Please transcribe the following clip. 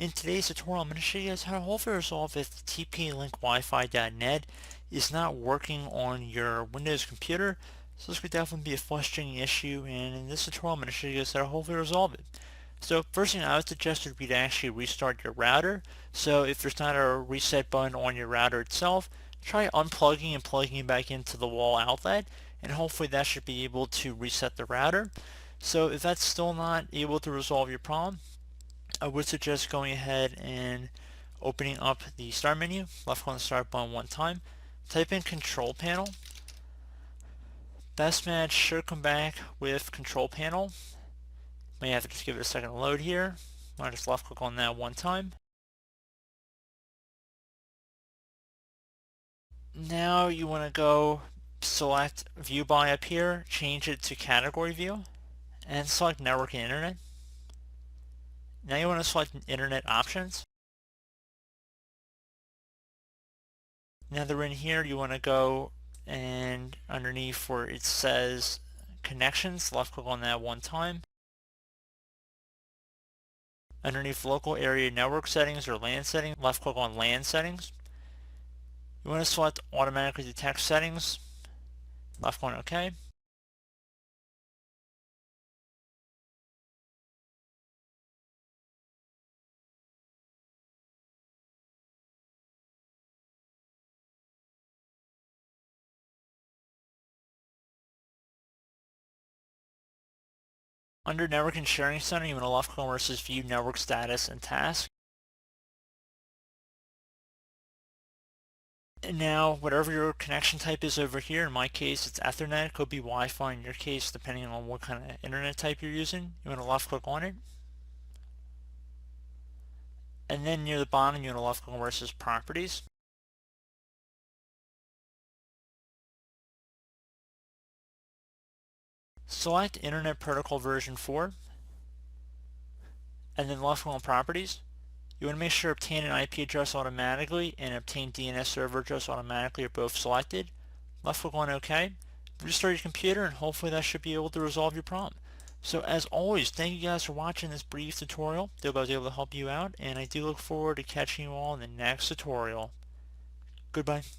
In today's tutorial, I'm going to show you guys how to hopefully resolve if TP-Link is not working on your Windows computer. So this could definitely be a frustrating issue, and in this tutorial, I'm going to show you guys how to hopefully resolve it. So first thing I would suggest would be to actually restart your router. So if there's not a reset button on your router itself, try unplugging and plugging it back into the wall outlet, and hopefully that should be able to reset the router. So if that's still not able to resolve your problem, I would suggest going ahead and opening up the start menu, left click on the start button one time, type in control panel. Best match should come back with control panel. May have to just give it a second to load here. I'll just left click on that one time. Now you want to go select view by up here, change it to category view, and select network and internet. Now you want to select internet options. Now that we're in here, you want to go and underneath where it says connections, left click on that one time. Underneath local area network settings or LAN settings, left click on LAN settings. You want to select automatically detect settings, left click on OK. Under Network and Sharing Center, you want to left click on where it says View Network Status and Task. And now, whatever your connection type is over here, in my case it's Ethernet, it could be Wi-Fi in your case, depending on what kind of internet type you're using. You want to left click on it. And then near the bottom, you want to left click on where it says Properties. Select Internet Protocol version 4, and then left click on Properties. You want to make sure Obtain an IP address automatically and Obtain DNS server address automatically are both selected. Left click on OK. Restart your computer, and hopefully that should be able to resolve your problem. So as always, thank you guys for watching this brief tutorial. I hope I was able to help you out, and I do look forward to catching you all in the next tutorial. Goodbye.